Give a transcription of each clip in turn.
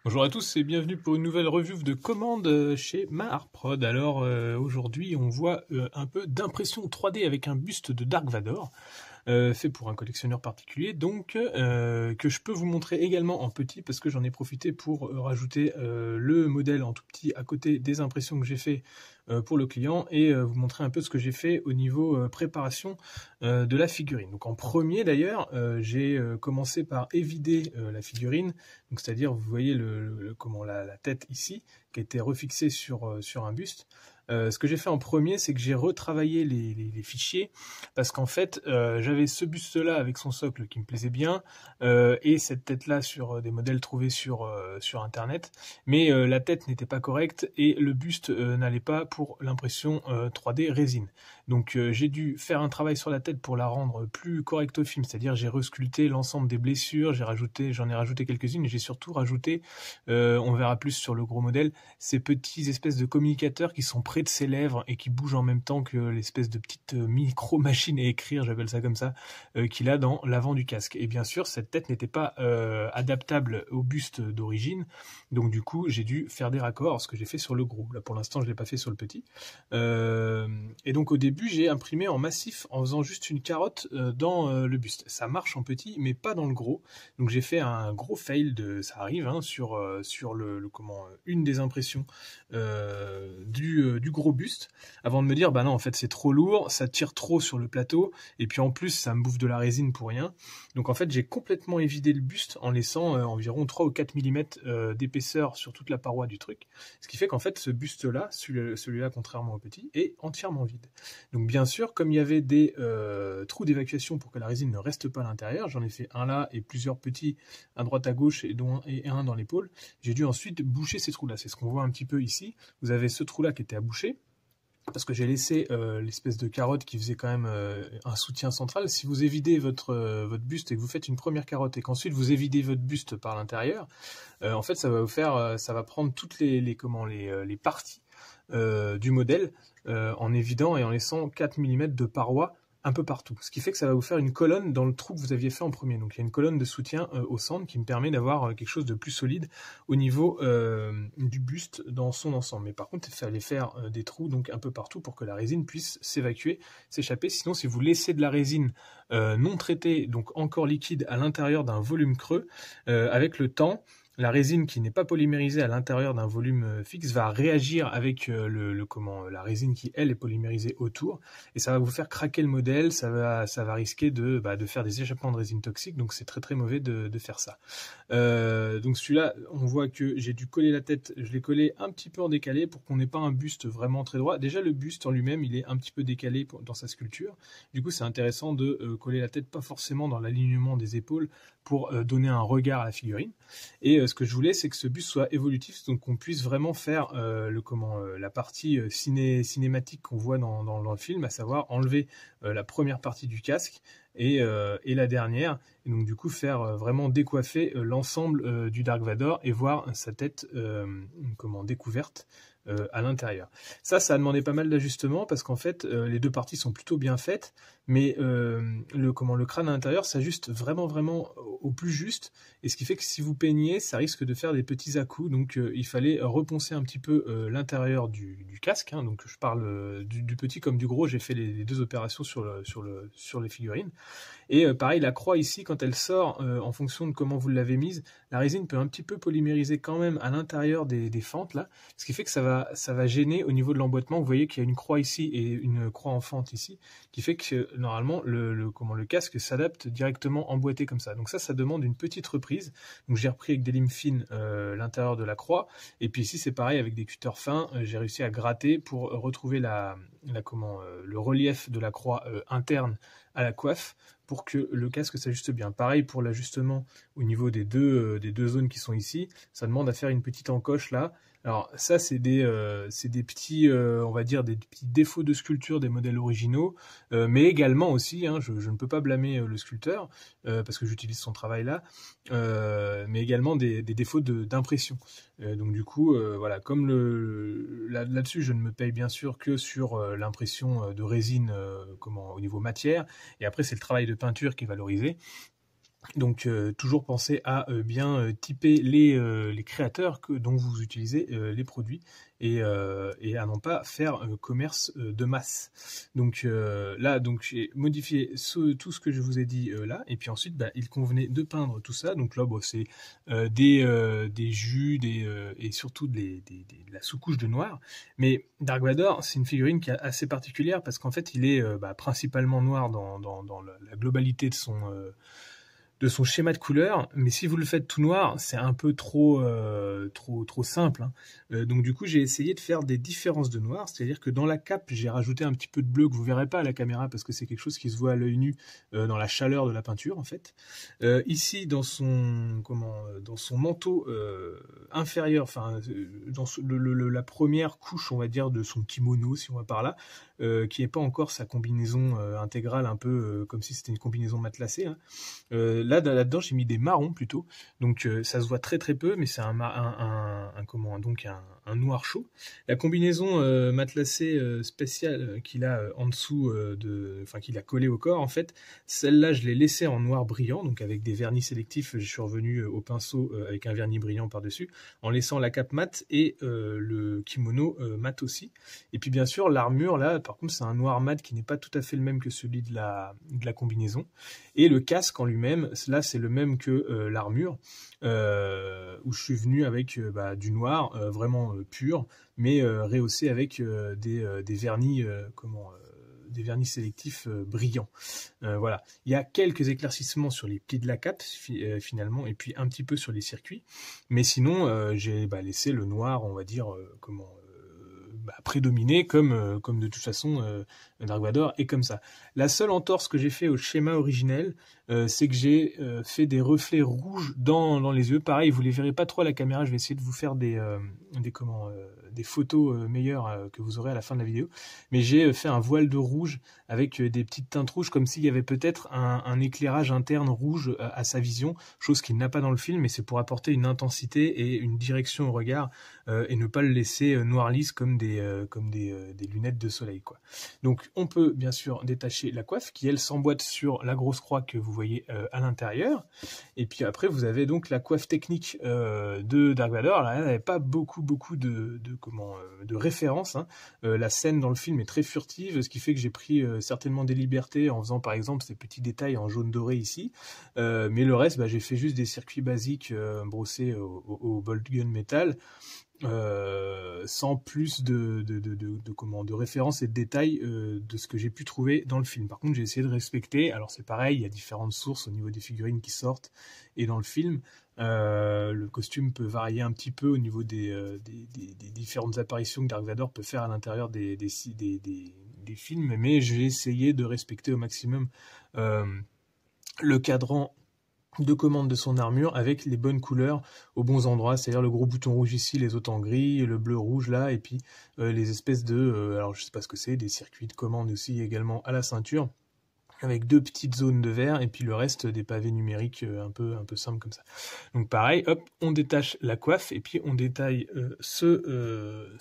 Bonjour à tous et bienvenue pour une nouvelle review de commande chez Maharprod. Alors aujourd'hui on voit un peu d'impression 3D avec un buste de Dark Vador, fait pour un collectionneur particulier, donc que je peux vous montrer également en petit parce que j'en ai profité pour rajouter le modèle en tout petit à côté des impressions que j'ai fait pour le client et vous montrer un peu ce que j'ai fait au niveau préparation de la figurine. Donc en premier d'ailleurs, j'ai commencé par évider la figurine, donc c'est-à-dire vous voyez comment la tête ici qui a été refixée sur un buste. Ce que j'ai fait en premier, c'est que j'ai retravaillé les fichiers parce qu'en fait, j'avais ce buste-là avec son socle qui me plaisait bien et cette tête-là sur des modèles trouvés sur Internet, mais la tête n'était pas correcte et le buste n'allait pas pour l'impression 3D résine. Donc j'ai dû faire un travail sur la tête pour la rendre plus correcte au film, c'est-à-dire j'ai resculpté l'ensemble des blessures, j'en ai rajouté quelques-unes et j'ai surtout rajouté, on verra plus sur le gros modèle, ces petits espèces de communicateurs qui sont près de ses lèvres et qui bougent en même temps que l'espèce de petite micro-machine à écrire, j'appelle ça comme ça, qu'il a dans l'avant du casque. Et bien sûr, cette tête n'était pas adaptable au buste d'origine, donc du coup, j'ai dû faire des raccords, ce que j'ai fait sur le gros. Là, pour l'instant, je l'ai pas fait sur le petit. Et donc au début, j'ai imprimé en massif en faisant juste une carotte dans le buste. Ça marche en petit, mais pas dans le gros. Donc j'ai fait un gros fail ça arrive hein, sur une des impressions du gros buste, avant de me dire bah non en fait c'est trop lourd, ça tire trop sur le plateau, et puis en plus ça me bouffe de la résine pour rien. Donc en fait j'ai complètement évidé le buste en laissant environ 3 ou 4 mm d'épaisseur sur toute la paroi du truc, ce qui fait qu'en fait ce buste là, celui-là contrairement au petit, est entièrement vide. Donc bien sûr, comme il y avait des trous d'évacuation pour que la résine ne reste pas à l'intérieur, j'en ai fait un là et plusieurs petits à droite à gauche et un dans l'épaule, j'ai dû ensuite boucher ces trous là. C'est ce qu'on voit un petit peu ici. Vous avez ce trou là qui était à boucher parce que j'ai laissé l'espèce de carotte qui faisait quand même un soutien central. Si vous évidez votre buste et que vous faites une première carotte et qu'ensuite vous évidez votre buste par l'intérieur, en fait ça va vous faire, ça va prendre toutes les parties du modèle en évidant et en laissant 4 mm de paroi un peu partout. Ce qui fait que ça va vous faire une colonne dans le trou que vous aviez fait en premier. Donc il y a une colonne de soutien au centre qui me permet d'avoir quelque chose de plus solide au niveau du buste dans son ensemble. Mais par contre, il fallait faire des trous donc un peu partout pour que la résine puisse s'évacuer, s'échapper. Sinon, si vous laissez de la résine non traitée, donc encore liquide, à l'intérieur d'un volume creux, avec le temps, la résine qui n'est pas polymérisée à l'intérieur d'un volume fixe va réagir avec la résine qui elle est polymérisée autour, et ça va vous faire craquer le modèle, ça va risquer de faire des échappements de résine toxique, donc c'est très très mauvais de faire ça. Donc celui-là, on voit que j'ai dû coller la tête, je l'ai collé un petit peu en décalé pour qu'on n'ait pas un buste vraiment très droit. Déjà le buste en lui-même, il est un petit peu décalé dans sa sculpture, du coup c'est intéressant de coller la tête pas forcément dans l'alignement des épaules pour donner un regard à la figurine. Et ce que je voulais, c'est que ce buste soit évolutif, donc qu'on puisse vraiment faire la partie cinématique qu'on voit dans le film, à savoir enlever la première partie du casque et la dernière, et donc du coup faire vraiment décoiffer l'ensemble du Dark Vador et voir sa tête découverte à l'intérieur. Ça a demandé pas mal d'ajustements parce qu'en fait les deux parties sont plutôt bien faites, mais le crâne à l'intérieur s'ajuste vraiment au plus juste, et ce qui fait que si vous peignez, ça risque de faire des petits à-coups, donc il fallait reponcer un petit peu l'intérieur du casque, hein, donc je parle du petit comme du gros, j'ai fait les deux opérations sur les figurines. Et pareil, la croix ici, quand elle sort, en fonction de comment vous l'avez mise, la résine peut un petit peu polymériser quand même à l'intérieur des fentes là, ce qui fait que ça va gêner au niveau de l'emboîtement. Vous voyez qu'il y a une croix ici et une croix en fente ici, qui fait que normalement le casque s'adapte directement emboîté comme ça. Donc ça demande une petite reprise. Donc j'ai repris avec des limes fines l'intérieur de la croix, et puis ici c'est pareil avec des cutters fins, j'ai réussi à gratter pour retrouver le relief de la croix interne à la coiffe pour que le casque s'ajuste bien. Pareil pour l'ajustement au niveau des deux zones qui sont ici, ça demande à faire une petite encoche là. Alors ça c'est des petits, on va dire des petits défauts de sculpture des modèles originaux, mais également aussi, hein, je ne peux pas blâmer le sculpteur parce que j'utilise son travail là, mais également des défauts d'impression. Donc du coup, voilà, comme là-dessus, je ne me paye bien sûr que sur l'impression de résine, au niveau matière, et après c'est le travail de peinture qui est valorisé. Donc toujours penser à bien typer les créateurs dont vous utilisez les produits et à non pas faire commerce de masse. Donc là, donc j'ai modifié tout ce que je vous ai dit là, et puis ensuite il convenait de peindre tout ça. Donc là, bon, c'est des jus, et surtout de la sous-couche de noir. Mais Dark Vador, c'est une figurine qui est assez particulière parce qu'en fait, il est principalement noir dans la globalité de son schéma de couleur, mais si vous le faites tout noir, c'est un peu trop simple, hein. Donc du coup, j'ai essayé de faire des différences de noir, c'est-à-dire que dans la cape, j'ai rajouté un petit peu de bleu que vous verrez pas à la caméra parce que c'est quelque chose qui se voit à l'œil nu dans la chaleur de la peinture en fait. Ici, dans son manteau inférieur, enfin dans la première couche, on va dire, de son kimono, si on va par là, qui est pas encore sa combinaison intégrale, un peu comme si c'était une combinaison matelassée, hein. Là-dedans, j'ai mis des marrons plutôt, donc ça se voit très très peu, mais c'est un noir chaud. La combinaison matelassée spéciale qu'il a en dessous qu'il a collé au corps, en fait, celle-là, je l'ai laissée en noir brillant, donc avec des vernis sélectifs. Je suis revenu au pinceau avec un vernis brillant par-dessus, en laissant la cape mat et le kimono mat aussi. Et puis bien sûr, l'armure, là, par contre, c'est un noir mat qui n'est pas tout à fait le même que celui de la combinaison. Et le casque en lui-même, là c'est le même que l'armure, où je suis venu avec du noir vraiment pur, mais rehaussé avec des vernis des vernis sélectifs brillants. Voilà. Il y a quelques éclaircissements sur les plis de la cape finalement, et puis un petit peu sur les circuits, mais sinon j'ai laissé le noir, on va dire, prédominer comme de toute façon Dark Vador est comme ça. La seule entorse que j'ai fait au schéma originel, c'est que j'ai fait des reflets rouges dans les yeux. Pareil, vous les verrez pas trop à la caméra, je vais essayer de vous faire des photos meilleures que vous aurez à la fin de la vidéo. Mais j'ai fait un voile de rouge avec des petites teintes rouges, comme s'il y avait peut-être un éclairage interne rouge à sa vision, chose qu'il n'a pas dans le film, mais c'est pour apporter une intensité et une direction au regard, et ne pas le laisser noir lisse comme des lunettes de soleil, quoi. Donc on peut bien sûr détacher la coiffe qui elle s'emboîte sur la grosse croix que vous voyez à l'intérieur, et puis après vous avez donc la coiffe technique de Dark Vador. Là, elle n'avait pas beaucoup de références, hein. La scène dans le film est très furtive, ce qui fait que j'ai pris certainement des libertés en faisant par exemple ces petits détails en jaune doré ici, mais le reste j'ai fait juste des circuits basiques brossés au bolt gun métal, sans plus de références et de détails de ce que j'ai pu trouver dans le film. Par contre, j'ai essayé de respecter, alors c'est pareil, il y a différentes sources au niveau des figurines qui sortent et dans le film. Le costume peut varier un petit peu au niveau des différentes apparitions que Dark Vador peut faire à l'intérieur des films, mais j'ai essayé de respecter au maximum le cadran de commande de son armure avec les bonnes couleurs aux bons endroits, c'est-à-dire le gros bouton rouge ici, les autres en gris, le bleu rouge là, et puis les espèces alors je sais pas ce que c'est, des circuits de commande aussi également à la ceinture, avec 2 petites zones de vert, et puis le reste des pavés numériques un peu simples comme ça. Donc pareil, hop, on détache la coiffe, et puis on détaille ce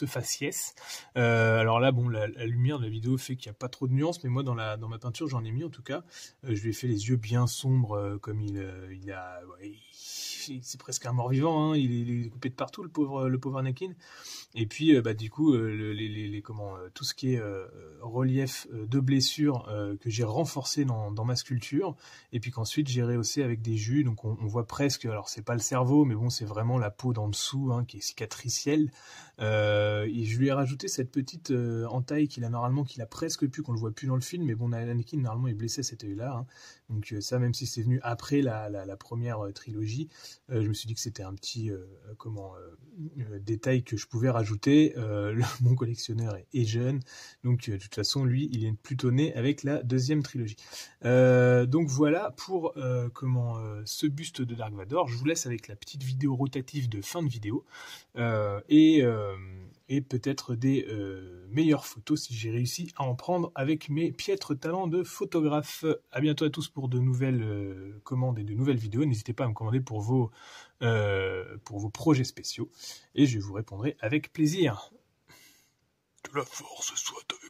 faciès. Alors là, bon, la lumière de la vidéo fait qu'il n'y a pas trop de nuances, mais moi dans ma peinture, j'en ai mis en tout cas. Je lui ai fait les yeux bien sombres, comme il a... Ouais, c'est presque un mort-vivant, hein. Il est coupé de partout, le pauvre Anakin. Et puis du coup tout ce qui est relief de blessure que j'ai renforcé dans ma sculpture, et puis qu'ensuite j'ai rehaussé avec des jus, donc on voit presque, alors c'est pas le cerveau, mais bon c'est vraiment la peau d'en dessous, hein, qui est cicatricielle, et je lui ai rajouté cette petite entaille qu'il a presque plus, qu'on le voit plus dans le film, mais bon Anakin normalement est blessé à cet œil là, hein. Donc ça, même si c'est venu après la première trilogie, je me suis dit que c'était un petit détail que je pouvais rajouter. Mon collectionneur est jeune, donc de toute façon lui il est plutôt né avec la deuxième trilogie. Donc voilà pour ce buste de Dark Vador. Je vous laisse avec la petite vidéo rotative de fin de vidéo, et peut-être des meilleures photos si j'ai réussi à en prendre avec mes piètres talents de photographe. À bientôt à tous pour de nouvelles commandes et de nouvelles vidéos. N'hésitez pas à me commander pour vos projets spéciaux, et je vous répondrai avec plaisir. Que la force soit avec